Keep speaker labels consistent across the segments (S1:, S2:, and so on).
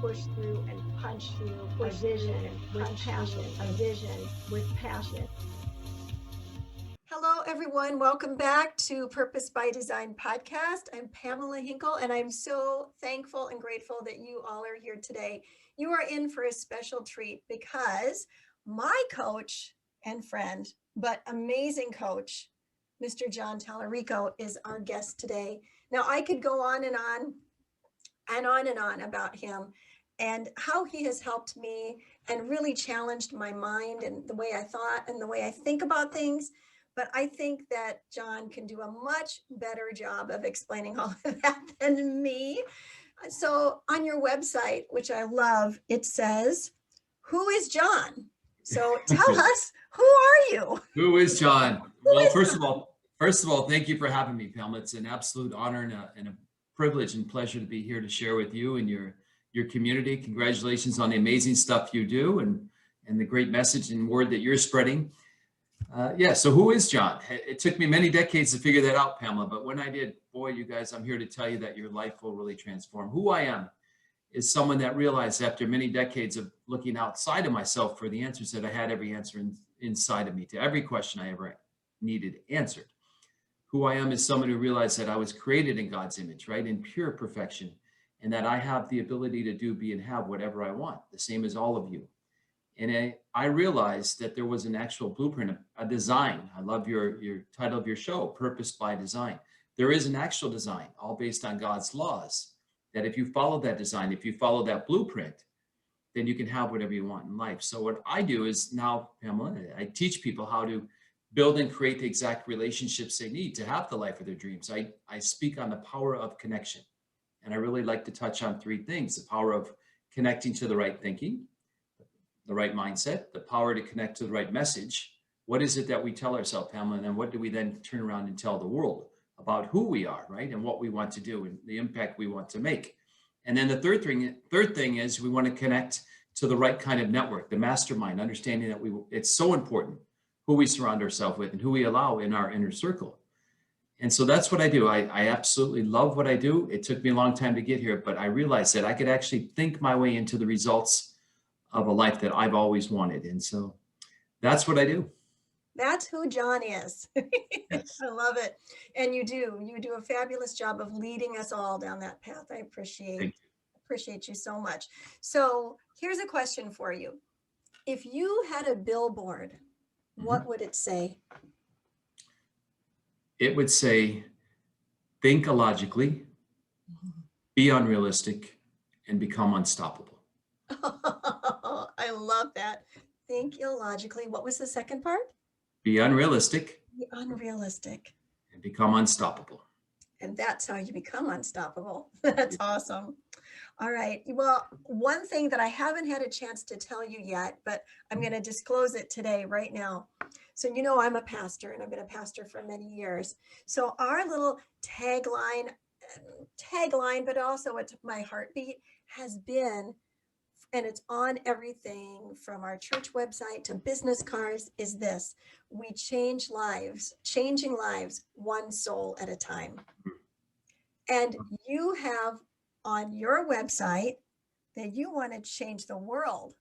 S1: push through and punch through a vision with passion, a vision with passion. Hello, everyone. Welcome back to Purpose by Design podcast. I'm Pamela Hinkle, and I'm so thankful and grateful that you all are here today. You are in for a special treat because my coach and friend, but amazing coach, Mr. Jon Talarico, is our guest today. Now, I could go on and on and on and on about him and how he has helped me and really challenged my mind and the way I thought and the way I think about things. But I think that Jon can do a much better job of explaining all of that than me. So on your website, which I love, it says, "Who is Jon?" So tell us, who are you?
S2: Who is Jon? Well, first of all, thank you for having me, Pamela. It's an absolute honor and a privilege and pleasure to be here to share with you and your community. Congratulations on the amazing stuff you do and the great message and word that you're spreading. So who is Jon? It took me many decades to figure that out, Pamela, but when I did, boy, you guys, I'm here to tell you that your life will really transform. Who I am is someone that realized after many decades of looking outside of myself for the answers that I had every answer inside of me to every question I ever needed answered. Who I am is someone who realized that I was created in God's image, right, in pure perfection, and that I have the ability to do, be, and have whatever I want, the same as all of you. And I realized that there was an actual blueprint, a design. I love your title of your show, Purpose by Design. There is an actual design, all based on God's laws, that if you follow that design, if you follow that blueprint, then you can have whatever you want in life. So what I do is now, Pamela, I teach people how to build and create the exact relationships they need to have the life of their dreams. I speak on the power of connection. And I really like to touch on three things: the power of connecting to the right thinking, the right mindset, the power to connect to the right message. What is it that we tell ourselves, Pamela? And then what do we then turn around and tell the world about who we are, right? And what we want to do and the impact we want to make. And then the third thing is we want to connect to the right kind of network, the mastermind, understanding that it's so important who we surround ourselves with and who we allow in our inner circle. And so that's what I do. I absolutely love what I do. It took me a long time to get here, but I realized that I could actually think my way into the results of a life that I've always wanted. And so that's what I do.
S1: That's who Jon is.
S2: Yes.
S1: I love it. And you do a fabulous job of leading us all down that path. I appreciate you so much. So here's a question for you. If you had a billboard, what would it say?
S2: It would say, think illogically, be unrealistic, and become unstoppable.
S1: I love that. Think illogically. What was the second part?
S2: Be unrealistic.
S1: Be unrealistic.
S2: And become unstoppable.
S1: And that's how you become unstoppable. That's awesome. All right. Well, one thing that I haven't had a chance to tell you yet, but I'm going to disclose it today, right now. So, I'm a pastor and I've been a pastor for many years. So our little tagline, but also it's my heartbeat, has been, and it's on everything from our church website to business cards, is this: we change lives, changing lives one soul at a time. And you have on your website that you want to change the world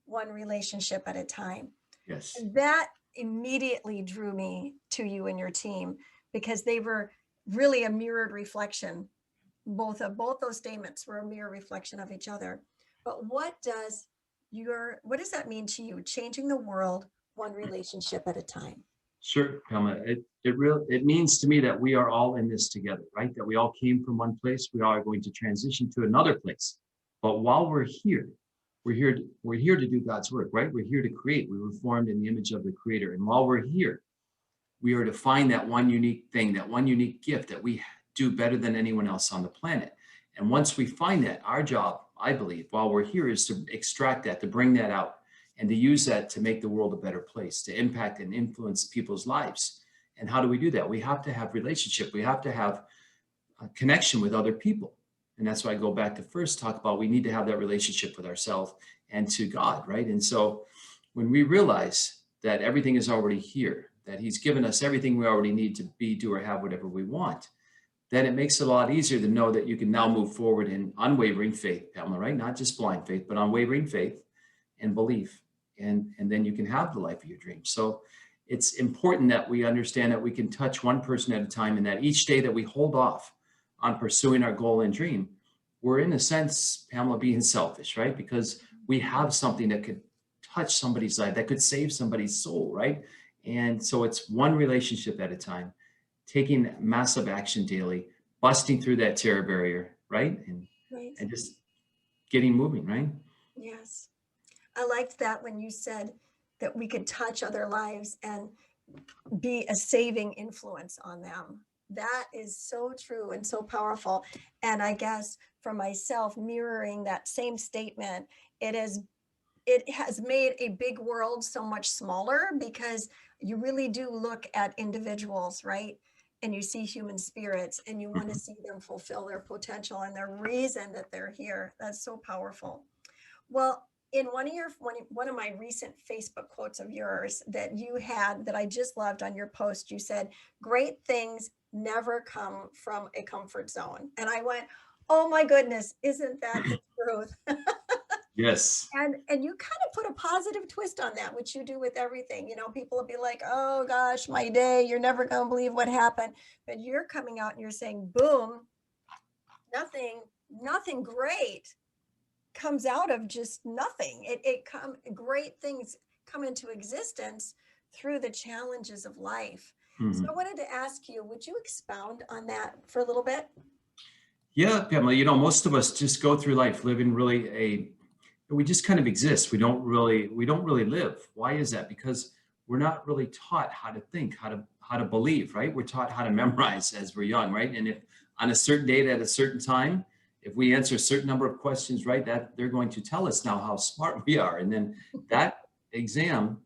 S1: one relationship at a time.
S2: Yes.
S1: And that immediately drew me to you and your team, because they were really a mirrored reflection. Both those statements were a mirror reflection of each other. But what does that mean to you, changing the world one relationship at a time?
S2: Sure, Pamela. It means to me that we are all in this together, right? That we all came from one place. We all are going to transition to another place. But while we're here to do God's work, right? We're here to create. We were formed in the image of the Creator. And while we're here, we are to find that one unique thing, that one unique gift that we do better than anyone else on the planet. And once we find that, our job, I believe, while we're here, is to extract that, to bring that out, and to use that to make the world a better place, to impact and influence people's lives. And how do we do that? We have to have relationship. We have to have a connection with other people. And that's why I go back to first talk about we need to have that relationship with ourselves and to God, right? And so when we realize that everything is already here, that He's given us everything we already need to be, do, or have whatever we want, then it makes it a lot easier to know that you can now move forward in unwavering faith, Pamela, right? Not just blind faith, but unwavering faith and belief. And then you can have the life of your dreams. So it's important that we understand that we can touch one person at a time, and that each day that we hold off on pursuing our goal and dream, we're in a sense, Pamela, being selfish, right? Because we have something that could touch somebody's life, that could save somebody's soul, right? And so it's one relationship at a time, taking massive action daily, busting through that terror barrier, right?
S1: Right.
S2: And just getting moving, right?
S1: Yes. I liked that when you said that we could touch other lives and be a saving influence on them. That is so true and so powerful. And I guess for myself, mirroring that same statement, it has made a big world so much smaller, because you really do look at individuals, right? And you see human spirits, and you want to see them fulfill their potential and their reason that they're here. That's so powerful. Well, in one of my recent Facebook quotes of yours that you had that I just loved on your post, you said, "Great things never come from a comfort zone." And I went, "Oh my goodness, isn't that the truth?"
S2: Yes.
S1: And you kind of put a positive twist on that, which you do with everything. You know, people will be like, "Oh gosh, my day, you're never going to believe what happened." But you're coming out and you're saying, "Boom, nothing great comes out of just nothing. Great things come into existence through the challenges of life." So I wanted to ask you, would you expound on that for a little bit?
S2: Yeah, Pamela, most of us just go through life living we just kind of exist. We don't really live. Why is that? Because we're not really taught how to think, how to believe, right? We're taught how to memorize as we're young, right? And if on a certain date at a certain time, if we answer a certain number of questions right, that they're going to tell us now how smart we are. And then that exam,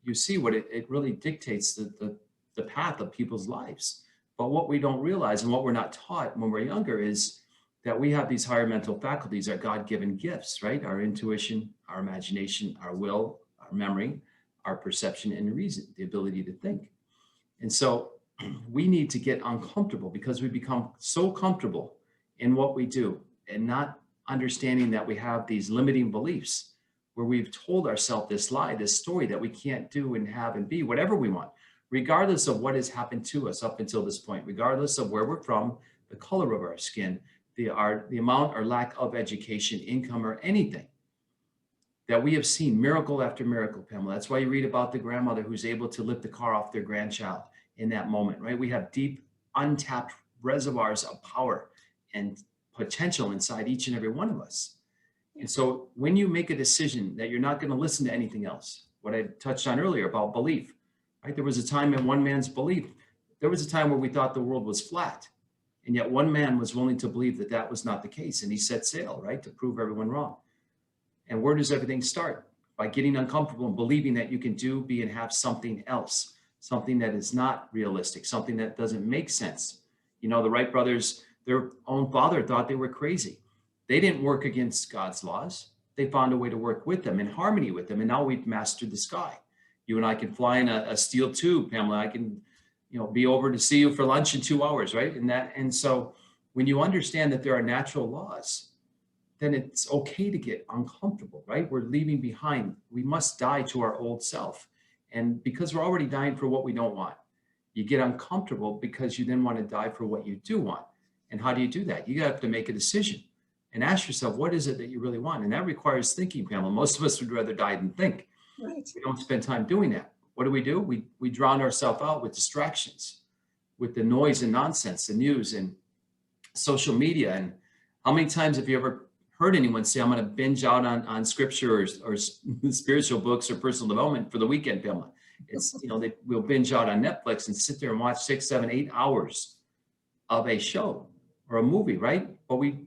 S2: you see what it really dictates the path of people's lives. But what we don't realize, and what we're not taught when we're younger, is that we have these higher mental faculties, our God-given gifts, right? Our intuition, our imagination, our will, our memory, our perception, and reason, the ability to think. And so we need to get uncomfortable, because we become so comfortable in what we do and not understanding that we have these limiting beliefs where we've told ourselves this lie, this story that we can't do and have and be whatever we want, regardless of what has happened to us up until this point, regardless of where we're from, the color of our skin, the amount or lack of education, income, or anything. That we have seen miracle after miracle, Pamela. That's why you read about the grandmother who's able to lift the car off their grandchild in that moment, right? We have deep, untapped reservoirs of power and potential inside each and every one of us. And so when you make a decision that you're not going to listen to anything else, what I touched on earlier about belief, right? There was a time in one man's belief, there was a time where we thought the world was flat. And yet one man was willing to believe that that was not the case. And he set sail, right, to prove everyone wrong. And where does everything start? By getting uncomfortable and believing that you can do, be, and have something else, something that is not realistic, something that doesn't make sense. The Wright brothers, their own father thought they were crazy. They didn't work against God's laws. They found a way to work with them, in harmony with them. And now we've mastered the sky. You and I can fly in a steel tube, Pamela. I can be over to see you for lunch in 2 hours, right? And so when you understand that there are natural laws, then it's okay to get uncomfortable, right? We're leaving behind. We must die to our old self. And because we're already dying for what we don't want, you get uncomfortable because you then want to die for what you do want. And how do you do that? You have to make a decision and ask yourself, what is it that you really want? And that requires thinking, Pamela. Most of us would rather die than think.
S1: Right.
S2: We don't spend time doing that. What do? We drown ourselves out with distractions, with the noise and nonsense, the news and social media. And how many times have you ever heard anyone say, I'm going to binge out on scripture or spiritual books or personal development for the weekend, Pamela? It's, they will binge out on Netflix and sit there and watch 6, 7, 8 hours of a show or a movie, right? But we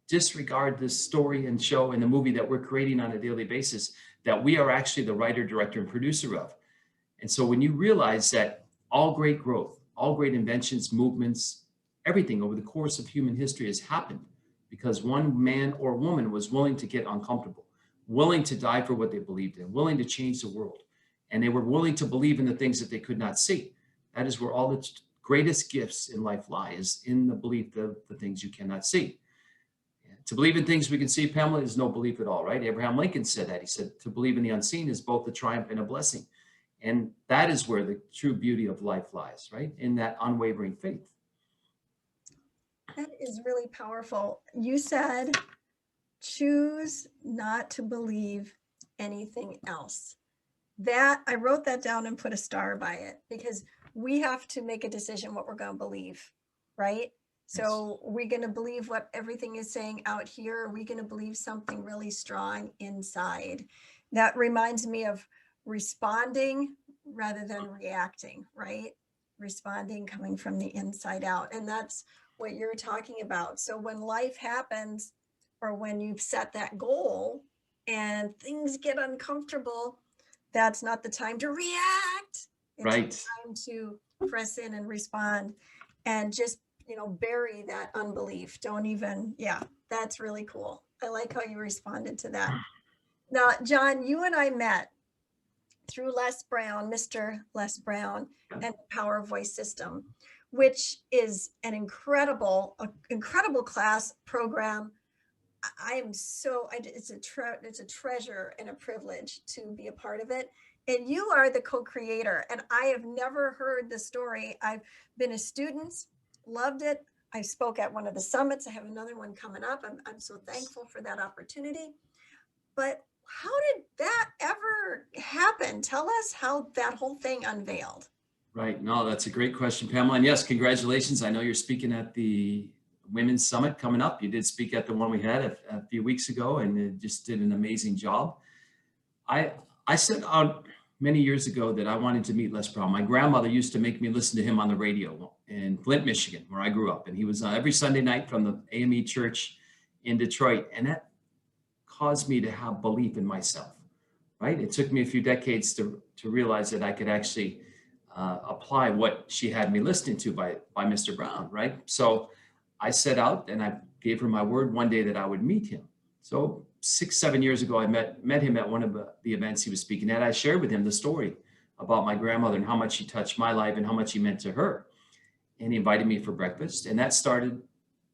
S2: disregard this story and show and the movie that we're creating on a daily basis, that we are actually the writer, director, and producer of. And so when you realize that all great growth, all great inventions, movements, everything over the course of human history has happened because one man or woman was willing to get uncomfortable, willing to die for what they believed in, willing to change the world. And they were willing to believe in the things that they could not see. That is where all the greatest gifts in life lie is in the belief of the things you cannot see. To believe in things we can see, Pamela, is no belief at all, right? Abraham Lincoln said that. He said, to believe in the unseen is both a triumph and a blessing. And that is where the true beauty of life lies, right? In that unwavering faith.
S1: That is really powerful. You said, choose not to believe anything else. That, I wrote that down and put a star by it, because we have to make a decision what we're going to believe, right? So we're going to believe what everything is saying out here. Or are we going to believe something really strong inside? That reminds me of responding rather than reacting, right? Responding coming from the inside out. And that's what you're talking about. So when life happens, or when you've set that goal and things get uncomfortable, that's not the time to react. It's
S2: right.
S1: the time to press in and respond and just, bury that unbelief. Don't even, that's really cool. I like how you responded to that. Now, Jon, you and I met through Les Brown, Mr. Les Brown, and the Power Voice System, which is an incredible class program. It's a treasure and a privilege to be a part of it. And you are the co-creator, and I have never heard the story. I've been a student, loved it. I spoke at one of the summits. I have another one coming up. I'm so thankful for that opportunity. But how did that ever happen? Tell us how that whole thing unveiled.
S2: Right. No, that's a great question, Pamela. And yes, congratulations. I know you're speaking at the Women's Summit coming up. You did speak at the one we had a few weeks ago, and you just did an amazing job. I set out many years ago that I wanted to meet Les Brown. My grandmother used to make me listen to him on the radio in Flint, Michigan, where I grew up. And he was every Sunday night from the AME church in Detroit. And that caused me to have belief in myself, right? It took me a few decades to realize that I could actually apply what she had me listening to by Mr. Brown, right? So I set out and I gave her my word one day that I would meet him. So 6-7 years ago, I met him at one of the events he was speaking at. I shared with him the story about my grandmother and how much she touched my life and how much he meant to her. And he invited me for breakfast. And that started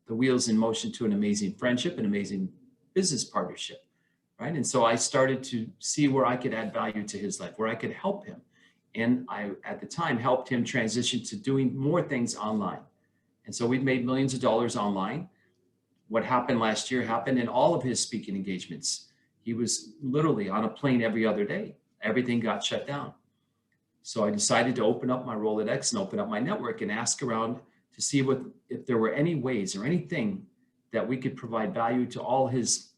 S2: the wheels in motion to an amazing friendship, an amazing business partnership, right? And so I started to see where I could add value to his life, where I could help him. And I, at the time, helped him transition to doing more things online. And so we've made millions of dollars online. What happened last year happened in all of his speaking engagements. He was literally on a plane every other day. Everything got shut down. So I decided to open up my Rolodex and open up my network and ask around to see if there were any ways or anything that we could provide value to all his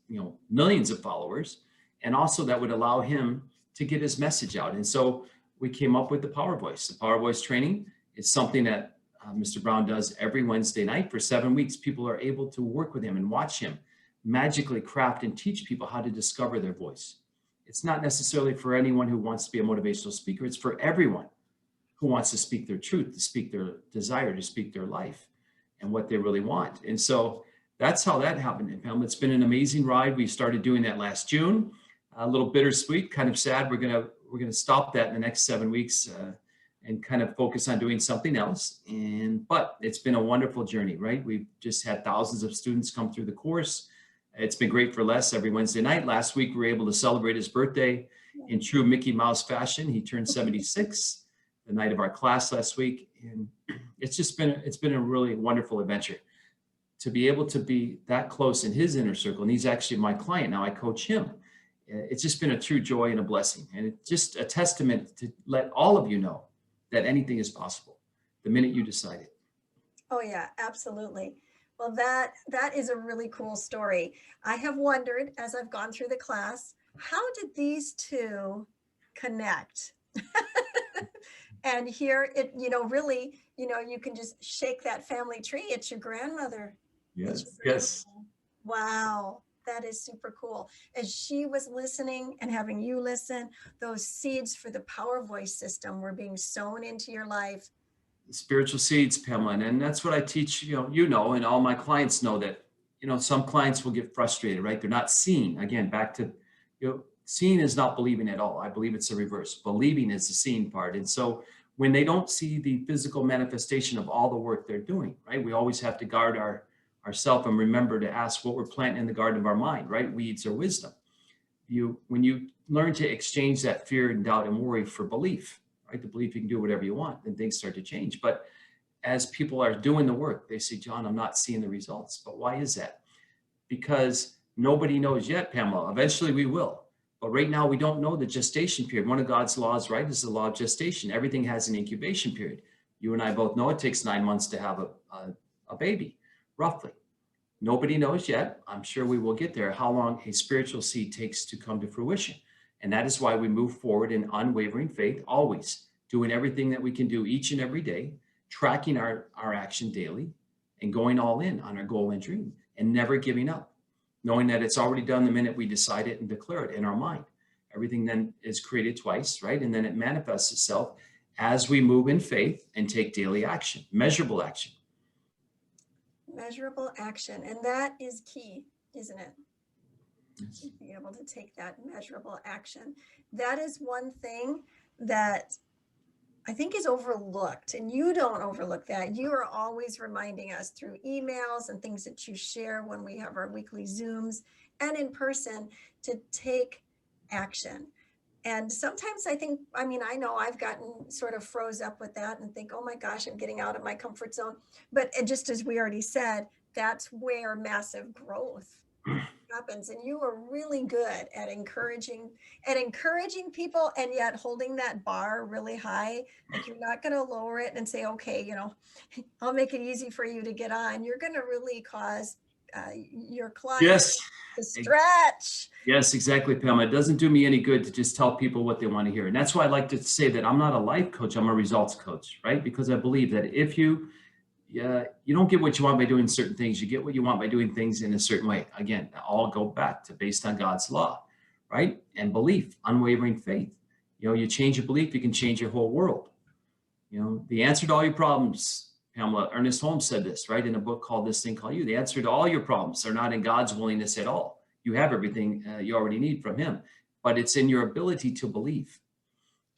S2: millions of followers, and also that would allow him to get his message out. And so we came up with the Power Voice. The Power Voice training is something that Mr. Brown does every Wednesday night for 7 weeks. People are able to work with him and watch him magically craft and teach people how to discover their voice. It's not necessarily for anyone who wants to be a motivational speaker. It's for everyone who wants to speak their truth, to speak their desire, to speak their life and what they really want. And so that's how that happened in Pamela. It's been an amazing ride. We started doing that last June. A little bittersweet, kind of sad. We're gonna stop that in the next 7 weeks and kind of focus on doing something else. But it's been a wonderful journey, right? We've just had thousands of students come through the course. It's been great for Les every Wednesday night. Last week, we were able to celebrate his birthday in true Mickey Mouse fashion. He turned 76 the night of our class last week. And it's been a really wonderful adventure to be able to be that close in his inner circle. And he's actually my client now. I coach him. It's just been a true joy and a blessing. And it's just a testament to let all of you know that anything is possible the minute you decide it.
S1: Oh yeah, absolutely. Well, that is a really cool story. I have wondered as I've gone through the class, how did these two connect? And here it, really, you can just shake that family tree. It's your grandmother.
S2: Yes. Yes.
S1: Wow. That is super cool. As she was listening and having you listen, those seeds for the Power Voice system were being sown into your life.
S2: Spiritual seeds, Pamela. And that's what I teach, and all my clients know that, some clients will get frustrated, right? They're not seeing. Again, back to, seeing is not believing at all. I believe it's the reverse. Believing is the seeing part. And so when they don't see the physical manifestation of all the work they're doing, right? We always have to guard ourself and remember to ask what we're planting in the garden of our mind, right? Weeds or wisdom. When you learn to exchange that fear and doubt and worry for belief, right? The belief you can do whatever you want, then things start to change. But as people are doing the work, they say, Jon, I'm not seeing the results. But why is that? Because nobody knows yet, Pamela. Eventually we will. But right now we don't know the gestation period. One of God's laws, right, is the law of gestation. Everything has an incubation period. You and I both know it takes 9 months to have a baby, roughly. Nobody knows yet. I'm sure we will get there, how long a spiritual seed takes to come to fruition. And that is why we move forward in unwavering faith, always doing everything that we can do each and every day, tracking our action daily, and going all in on our goal and dream, and never giving up, knowing that it's already done the minute we decide it and declare it in our mind. Everything then is created twice, right? And then it manifests itself as we move in faith and take daily action, measurable action.
S1: Measurable action. And that is key, isn't it? Yes. Being able to take that measurable action. That is one thing that I think is overlooked, and you don't overlook that. You are always reminding us through emails and things that you share when we have our weekly Zooms and in person to take action. And sometimes I know I've gotten sort of froze up with that and think, oh my gosh, I'm getting out of my comfort zone. But just as we already said, that's where massive growth happens. And you are really good at encouraging people, and yet holding that bar really high. Like, you're not going to lower it and say, okay, I'll make it easy for you to get on. You're going to really cause your clients to stretch.
S2: Yes, exactly, Pamela. It doesn't do me any good to just tell people what they want to hear. And that's why I like to say that I'm not a life coach, I'm a results coach, right? Because I believe that if you don't get what you want by doing certain things, you get what you want by doing things in a certain way. Again, all go back to based on God's law, right? And belief, unwavering faith. You change a belief, you can change your whole world. The answer to all your problems, Pamela, Ernest Holmes said this, right? In a book called This Thing Called You. The answer to all your problems are not in God's willingness at all. You have everything you already need from him, but it's in your ability to believe.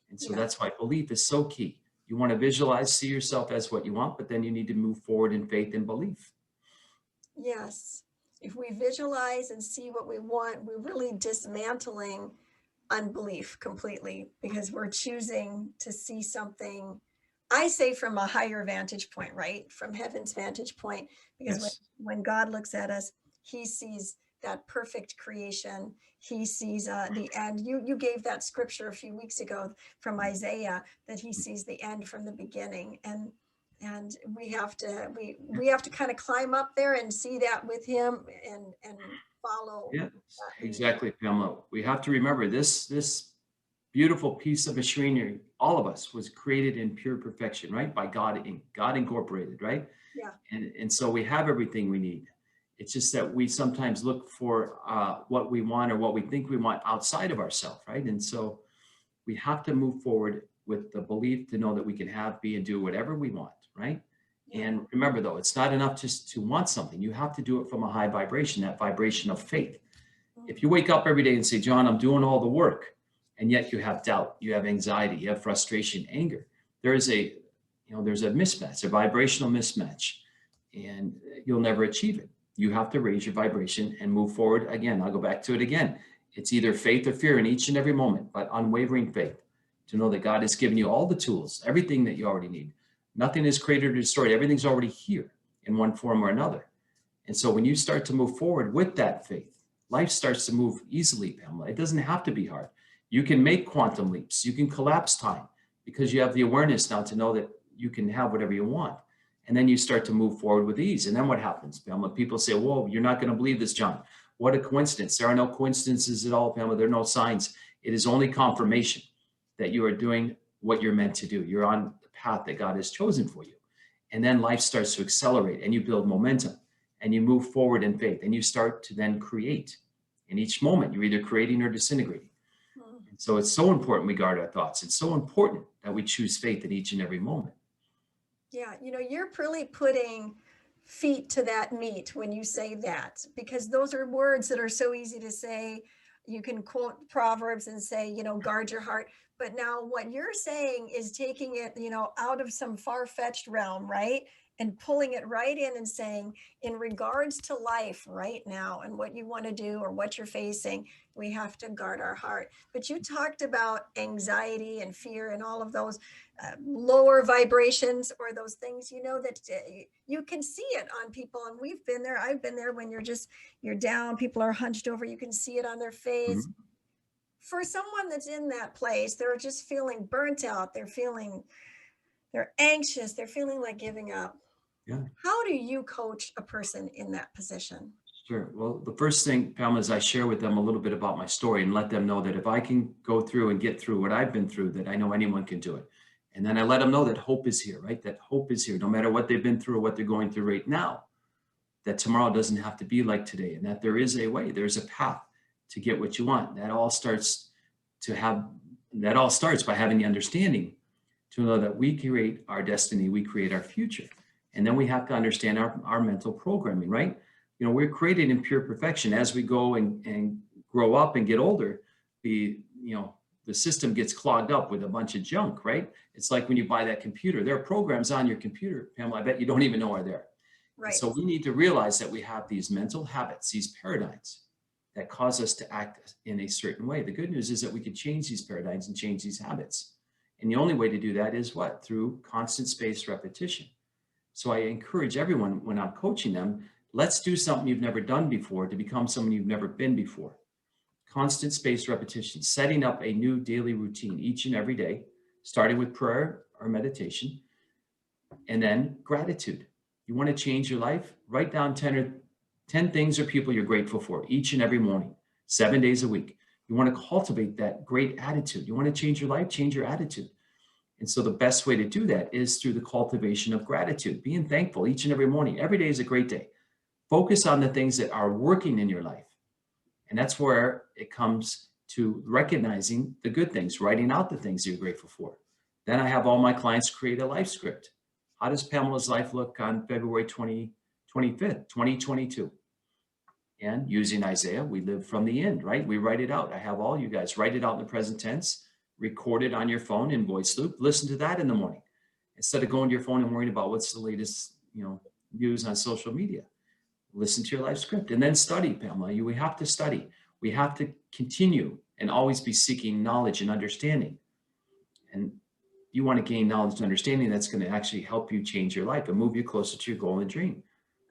S2: And so that's why belief is so key. You want to visualize, see yourself as what you want, but then you need to move forward in faith and belief.
S1: Yes. If we visualize and see what we want, we're really dismantling unbelief completely, because we're choosing to see something, I say, from a higher vantage point, right? From heaven's vantage point, because when God looks at us, he sees that perfect creation. He sees the end. You gave that scripture a few weeks ago from Isaiah, that he sees the end from the beginning, and we have to kind of climb up there and see that with him and follow.
S2: Yeah, exactly, Pamela. We have to remember this beautiful piece of machinery, all of us, was created in pure perfection, right? By God incorporated, right?
S1: Yeah.
S2: And so we have everything we need. It's just that we sometimes look for what we want or what we think we want outside of ourselves, right? And so we have to move forward with the belief to know that we can have, be, and do whatever we want, right? Yeah. And remember, though, it's not enough just to want something. You have to do it from a high vibration, that vibration of faith. If you wake up every day and say, Jon, I'm doing all the work, and yet you have doubt, you have anxiety, you have frustration, anger, there's a mismatch, a vibrational mismatch, and you'll never achieve it. You have to raise your vibration and move forward. Again, I'll go back to it again. It's either faith or fear in each and every moment, but unwavering faith to know that God has given you all the tools, everything that you already need. Nothing is created or destroyed. Everything's already here in one form or another. And so when you start to move forward with that faith, life starts to move easily, Pamela. It doesn't have to be hard. You can make quantum leaps. You can collapse time because you have the awareness now to know that you can have whatever you want. And then you start to move forward with ease. And then what happens, Pamela? People say, whoa, you're not going to believe this, Jon. What a coincidence. There are no coincidences at all, Pamela. There are no signs. It is only confirmation that you are doing what you're meant to do. You're on the path that God has chosen for you. And then life starts to accelerate and you build momentum and you move forward in faith and you start to then create. In each moment, you're either creating or disintegrating. And so it's so important we guard our thoughts. It's so important that we choose faith in each and every moment.
S1: Yeah, you're really putting feet to that meat when you say that, because those are words that are so easy to say. you can quote Proverbs and say, you know, guard your heart. But now what you're saying is taking it, you know, out of some far-fetched realm, right? And pulling it right in and saying, in regards to life right now and what you want to do or what you're facing, we have to guard our heart. But you talked about anxiety and fear and all of those lower vibrations or those things, you know, that you can see it on people. And we've been there. I've been there when you're down, people are hunched over, you can see it on their face.
S2: Mhm.
S1: For someone that's in that place, they're just feeling burnt out. They're anxious. They're feeling like giving up.
S2: Yeah.
S1: How do you coach a person in that position?
S2: Sure. Well, the first thing, Pamela, is I share with them a little bit about my story and let them know that if I can go through and get through what I've been through, that I know anyone can do it. And then I let them know that hope is here, right? That hope is here, no matter what they've been through or what they're going through right now, that tomorrow doesn't have to be like today, and that there is a way, there's a path to get what you want. That all starts by having the understanding to know that we create our destiny, we create our future. And then we have to understand our mental programming, right? You know, we're created in pure perfection. As we go and grow up and get older, the system gets clogged up with a bunch of junk, right? It's like when you buy that computer, there are programs on your computer, Pamela, I bet you don't even know are there.
S1: Right.
S2: So we need to realize that we have these mental habits, these paradigms that cause us to act in a certain way. The good news is that we can change these paradigms and change these habits. And the only way to do that is what? Through constant spaced repetition. So I encourage everyone when I'm coaching them, let's do something you've never done before to become someone you've never been before. Constant spaced repetition, setting up a new daily routine each and every day, starting with prayer or meditation, and then gratitude. You want to change your life? Write down 10 things or people you're grateful for each and every morning, 7 days a week. You want to cultivate that great attitude. You want to change your life, change your attitude. And so the best way to do that is through the cultivation of gratitude, being thankful each and every morning. Every day is a great day. Focus on the things that are working in your life. And that's where it comes to recognizing the good things, writing out the things you're grateful for. Then I have all my clients create a life script. How does Pamela's life look on February 25th, 2022? And using Isaiah, we live from the end, right? We write it out. I have all you guys write it out in the present tense, record it on your phone in voice loop, listen to that in the morning. Instead of going to your phone and worrying about what's the latest, news on social media. Listen to your life script and then study, Pamela. We have to study. We have to continue and always be seeking knowledge and understanding. And you want to gain knowledge and understanding that's going to actually help you change your life and move you closer to your goal and dream.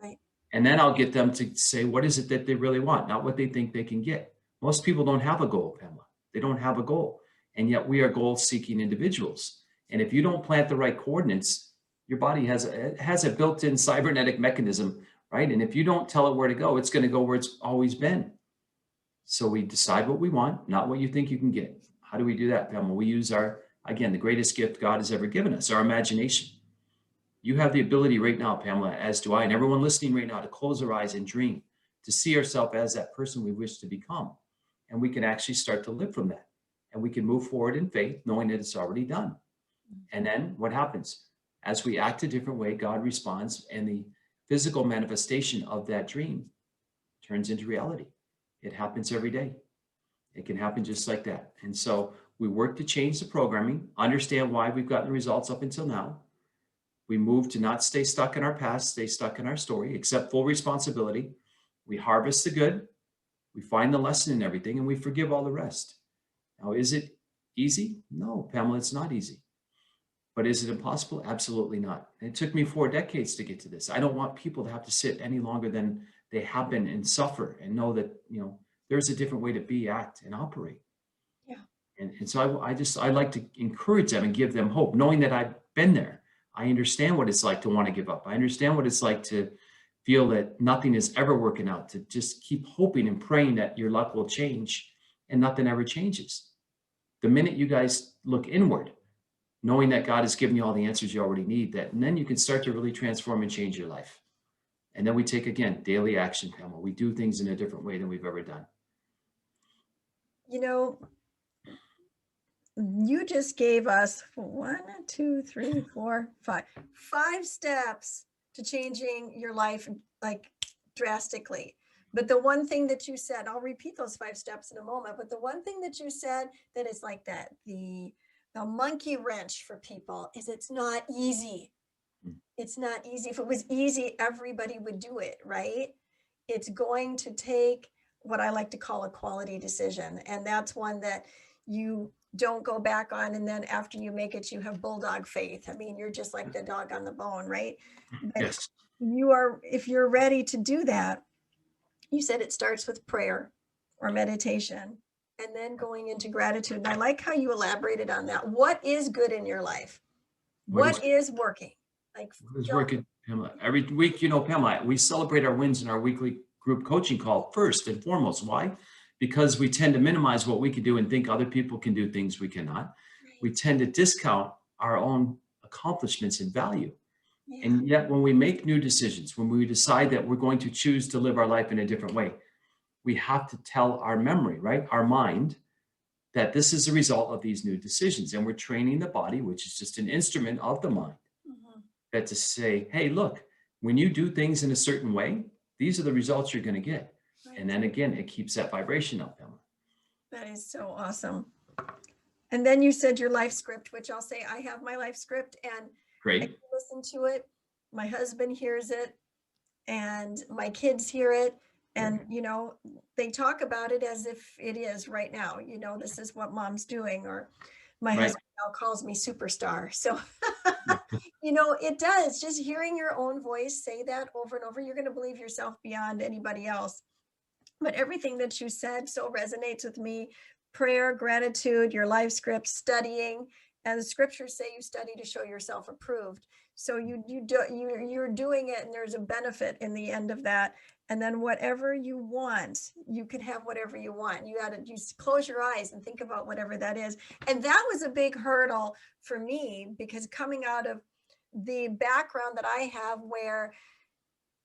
S1: Right.
S2: And then I'll get them to say, what is it that they really want, not what they think they can get. Most people don't have a goal, Pamela. They don't have a goal. And yet we are goal-seeking individuals. And if you don't plant the right coordinates, your body has a built-in cybernetic mechanism, right? And if you don't tell it where to go, it's going to go where it's always been. So we decide what we want, not what you think you can get. How do we do that, Pamela? We use the greatest gift God has ever given us, our imagination. You have the ability right now, Pamela, as do I, and everyone listening right now, to close our eyes and dream, to see ourselves as that person we wish to become. And we can actually start to live from that. And we can move forward in faith, knowing that it's already done. And then what happens? As we act a different way, God responds, and the physical manifestation of that dream turns into reality. It happens every day. It can happen just like that. And so we work to change the programming, understand why we've gotten the results up until now. We move to not stay stuck in our past, stay stuck in our story, accept full responsibility. We harvest the good. We find the lesson in everything, and we forgive all the rest. Now, is it easy? No, Pamela, it's not easy. But is it impossible? Absolutely not. And it took me 4 decades to get to this. I don't want people to have to sit any longer than they have been and suffer and know that, there's a different way to be, act, and operate.
S1: Yeah.
S2: And so I like to encourage them and give them hope, knowing that I've been there. I understand what it's like to want to give up. I understand what it's like to feel that nothing is ever working out, to just keep hoping and praying that your luck will change, and nothing ever changes. The minute you guys look inward, knowing that God has given you all the answers you already need, and then you can start to really transform and change your life. And then we take, again, daily action, Pamela. We do things in a different way than we've ever done.
S1: You just gave us 1, 2, 3, 4, 5 steps to changing your life, like drastically. But the one thing that you said, I'll repeat those 5 steps in a moment, but the one thing that you said that is like that, the monkey wrench for people is it's not easy. It's not easy. If it was easy, everybody would do it, right? It's going to take what I like to call a quality decision. And that's one that you don't go back on. And then after you make it, you have bulldog faith. I mean, you're just like the dog on the bone, right? But
S2: Yes.
S1: if you're ready to do that, you said it starts with prayer or meditation and then going into gratitude. And I like how you elaborated on that. What is good in your life? What is working? Like,
S2: It's working, Pamela. Every week, Pamela, we celebrate our wins in our weekly group coaching call first and foremost. Why? Because we tend to minimize what we can do and think other people can do things we cannot. We tend to discount our own accomplishments and value. Yeah. And yet when we make new decisions, when we decide that we're going to choose to live our life in a different way, we have to tell our memory, right? Our mind, that this is a result of these new decisions. And we're training the body, which is just an instrument of the mind, that to say, hey, look, when you do things in a certain way, these are the results you're going to get. Right. And then again, it keeps that vibration up, Pamela.
S1: That is so awesome. And then you said your life script, which I'll say I have my life script and
S2: great.
S1: I can listen to it. My husband hears it and my kids hear it. And, they talk about it as if it is right now, this is what mom's doing, or my husband now calls me superstar. So, it does. Just hearing your own voice say that over and over, you're going to believe yourself beyond anybody else. But everything that you said so resonates with me. Prayer, gratitude, your life script, studying, and the scriptures say you study to show yourself approved. So you're doing it, and there's a benefit in the end of that. And then whatever you want, you can have whatever you want. You close your eyes and think about whatever that is. And that was a big hurdle for me, because coming out of the background that I have, where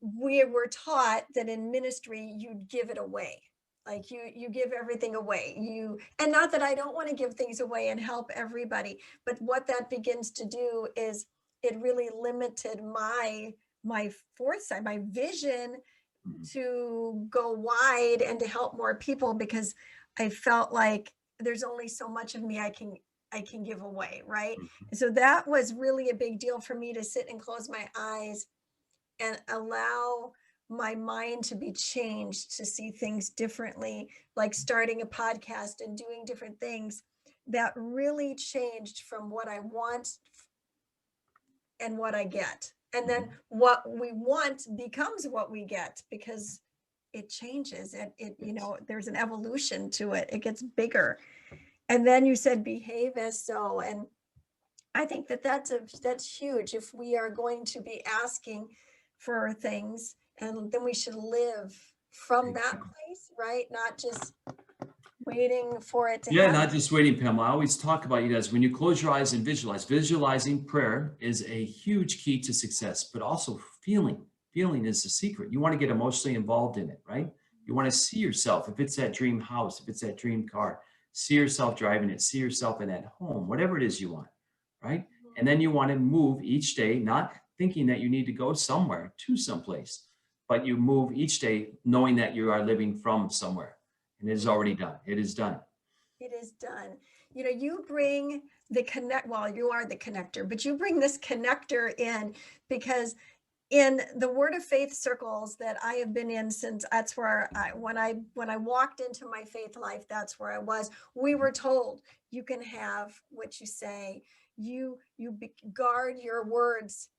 S1: we were taught that in ministry, you'd give it away. Like you give everything away. And not that I don't want to give things away and help everybody, but what that begins to do is it really limited my foresight, my vision to go wide and to help more people, because I felt like there's only so much of me I can give away, right? So that was really a big deal for me, to sit and close my eyes and allow my mind to be changed, to see things differently, like starting a podcast and doing different things. That really changed from what I want and what I get. And then what we want becomes what we get, because it changes. There's an evolution to it. It gets bigger. And then you said behave as so. And I think that's huge. If we are going to be asking for things, and then we should live from that place, right? Not just waiting for it to happen.
S2: Not just waiting, Pamela. I always talk about, you guys, when you close your eyes and visualize, visualizing prayer is a huge key to success, but also feeling is the secret. You want to get emotionally involved in it, right? You want to see yourself. If it's that dream house, if it's that dream car, see yourself driving it, see yourself in that home, whatever it is you want, right? And then you want to move each day, not thinking that you need to go somewhere to someplace, but you move each day knowing that you are living from somewhere. And it is already done. It is done.
S1: It is done. You bring the you are the connector, but you bring this connector in, because in the Word of Faith circles that I have been in since, that's where when I walked into my faith life, that's where I was. We were told you can have what you say. You guard your words,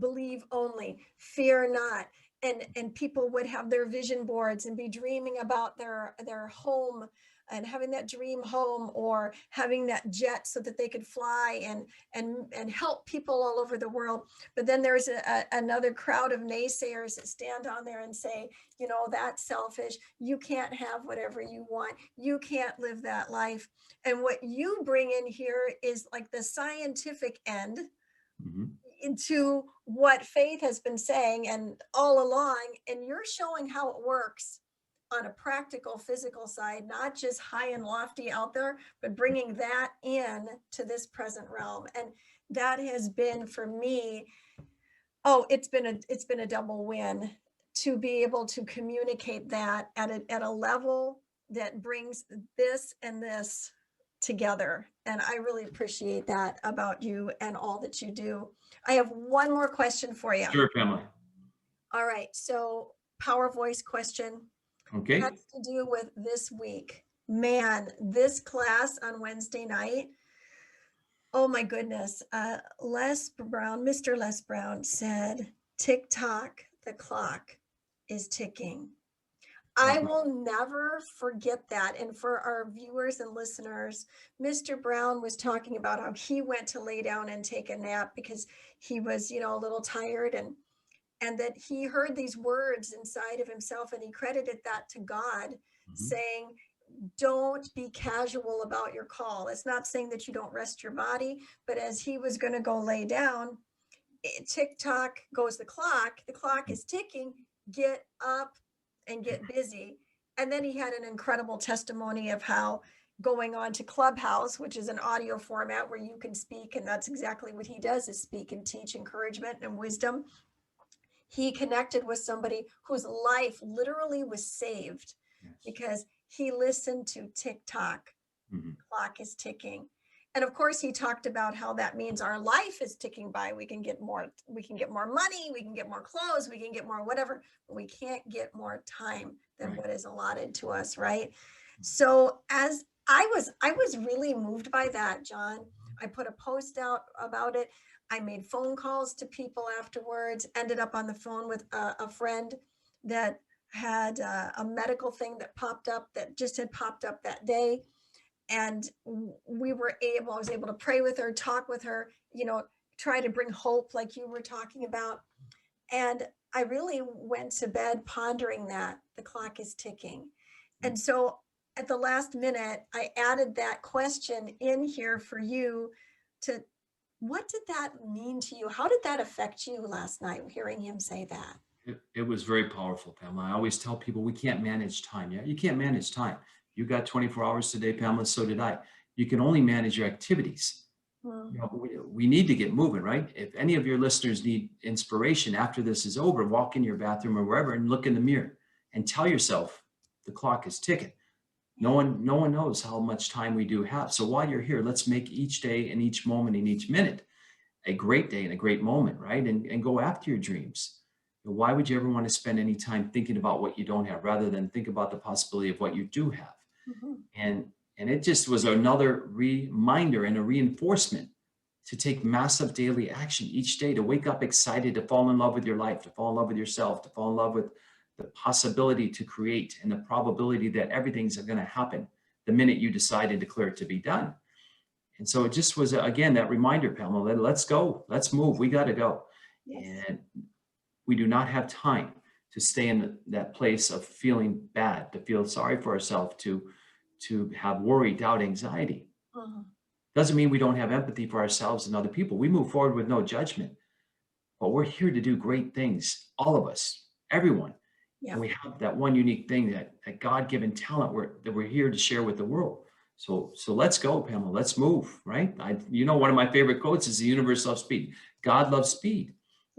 S1: believe only, fear not. And people would have their vision boards and be dreaming about their home and having that dream home, or having that jet so that they could fly and help people all over the world. But then there's another crowd of naysayers that stand on there and say, that's selfish. You can't have whatever you want. You can't live that life. And what you bring in here is like the scientific end into what faith has been saying and all along, and you're showing how it works on a practical, physical side, not just high and lofty out there, but bringing that in to this present realm. And that has been for me, it's been a double win to be able to communicate that at a level that brings this and this together. And I really appreciate that about you and all that you do. I have one more question for you.
S2: Sure, Pamela.
S1: All right. So power voice question
S2: Okay.
S1: has to do with this week. Man, this class on Wednesday night, oh my goodness. Mr. Les Brown said, tick tock, the clock is ticking. I will never forget that. And for our viewers and listeners, Mr. Brown was talking about how he went to lay down and take a nap because he was, a little tired, and that he heard these words inside of himself, and he credited that to God, saying, don't be casual about your call. It's not saying that you don't rest your body, but as he was going to go lay down, tick tock goes the clock is ticking, get up and get busy. And then he had an incredible testimony of how going on to Clubhouse, which is an audio format where you can speak, and that's exactly what he does, is speak and teach encouragement and wisdom. He connected with somebody whose life literally was saved because he listened to TikTok. Clock is ticking. And of course, he talked about how that means our life is ticking by. We can get more money, we can get more clothes, we can get more whatever, but we can't get more time than what is allotted to us, right? So as I was really moved by that, Jon. I put a post out about it. I made phone calls to people afterwards, ended up on the phone with a friend that had a medical thing that just had popped up that day. And I was able to pray with her, talk with her, try to bring hope like you were talking about. And I really went to bed pondering that the clock is ticking. And so at the last minute, I added that question in here for you what did that mean to you? How did that affect you last night, hearing him say that?
S2: It was very powerful, Pamela. I always tell people we can't manage time. Yeah, you can't manage time. You got 24 hours today, Pamela, so did I. You can only manage your activities. We need to get moving, right? If any of your listeners need inspiration after this is over, walk in your bathroom or wherever and look in the mirror and tell yourself the clock is ticking. No one knows how much time we do have. So while you're here, let's make each day and each moment and each minute a great day and a great moment, right? And go after your dreams. Why would you ever want to spend any time thinking about what you don't have rather than think about the possibility of what you do have? And it just was another reminder and a reinforcement to take massive daily action each day, to wake up excited, to fall in love with your life, to fall in love with yourself, to fall in love with the possibility to create and the probability that everything's going to happen the minute you decide and declare it to be done. And so it just was, again, that reminder, Pamela, let's go, let's move, we got to go. And we do not have time to stay in that place of feeling bad, to feel sorry for ourselves, to have worry, doubt, anxiety. Doesn't mean we don't have empathy for ourselves and other people. We move forward with no judgment, but we're here to do great things, all of us, everyone. And we have that one unique thing, that God-given talent that we're here to share with the world. So let's go, Pamela, let's move, right? One of my favorite quotes is the universe loves speed. God loves speed.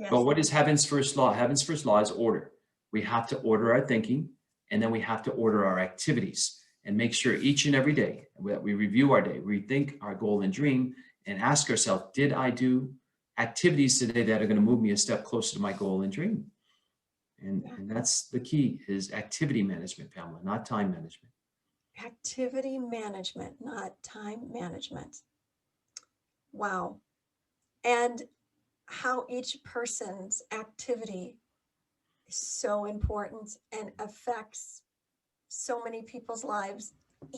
S2: But what is heaven's first law? Heaven's first law is order. We have to order our thinking, and then we have to order our activities, and make sure each and every day that we review our day, rethink our goal and dream, and ask ourselves, did I do activities today that are going to move me a step closer to my goal and dream? And that's the key, is activity management, Pamela, not time management.
S1: Activity management, not time management. Wow. And how each person's activity is so important and affects so many people's lives,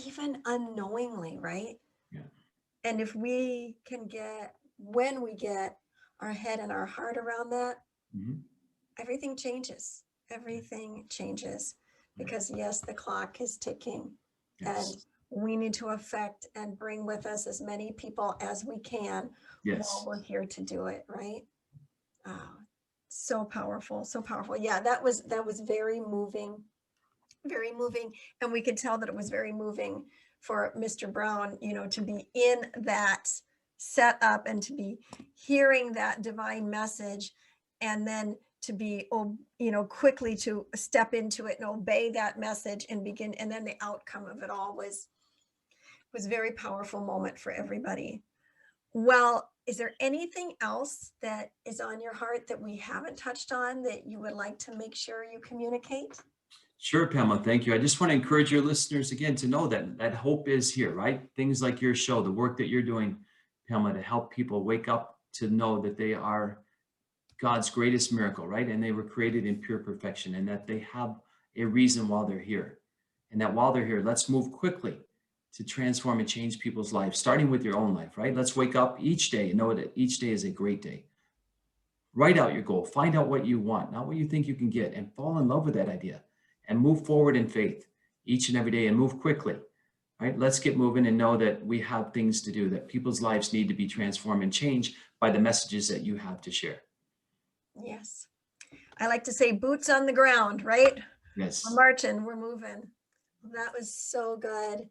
S1: even unknowingly, right? And if we can when we get our head and our heart around that, everything changes. Everything changes, because yes, the clock is ticking, and we need to affect and bring with us as many people as we can while we're here to do it, right? So powerful, so powerful. Yeah, that was very moving, very moving. And we could tell that it was very moving for Mr. Brown, to be in that setup and to be hearing that divine message, and then to be, quickly to step into it and obey that message and begin. And then the outcome of it all was a very powerful moment for everybody. Well, is there anything else that is on your heart that we haven't touched on that you would like to make sure you communicate?
S2: Sure, Pamela, thank you. I just want to encourage your listeners again to know that hope is here, right? Things like your show, the work that you're doing, Pamela, to help people wake up to know that they are God's greatest miracle, right? And they were created in pure perfection, and that they have a reason while they're here. And that while they're here, let's move quickly to transform and change people's lives, starting with your own life, right? Let's wake up each day and know that each day is a great day. Write out your goal, find out what you want, not what you think you can get, and fall in love with that idea and move forward in faith each and every day and move quickly, right? Let's get moving and know that we have things to do, that people's lives need to be transformed and changed by the messages that you have to share.
S1: Yes. I like to say boots on the ground, right?
S2: Yes.
S1: We're marching, we're moving. That was so good.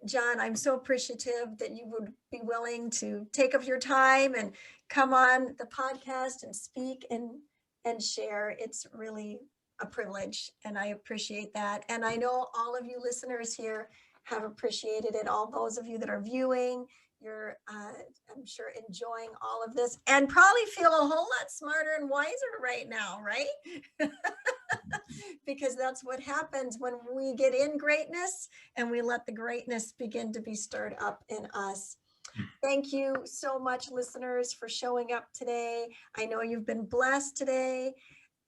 S1: Jon, I'm so appreciative that you would be willing to take up your time and come on the podcast and speak and share. It's really a privilege, and I appreciate that. And I know all of you listeners here have appreciated it. All those of you that are viewing, you're, I'm sure, enjoying all of this and probably feel a whole lot smarter and wiser right now, right? Because that's what happens when we get in greatness and we let the greatness begin to be stirred up in us. Thank you so much, listeners, for showing up today. I know you've been blessed today.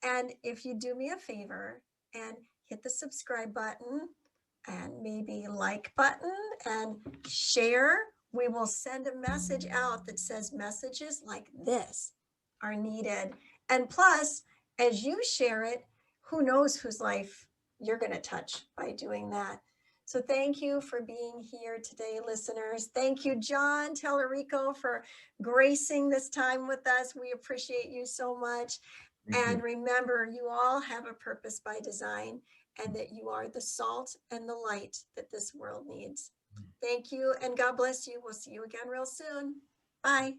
S1: And if you do me a favor and hit the subscribe button and maybe like button and share, we will send a message out that says messages like this are needed. And plus, as you share it, who knows whose life you're going to touch by doing that. So thank you for being here today, listeners. Thank you, Jon Talarico, for gracing this time with us. We appreciate you so much. And remember, you all have a purpose by design, and that you are the salt and the light that this world needs. Thank you, and God bless you. We'll see you again real soon. Bye.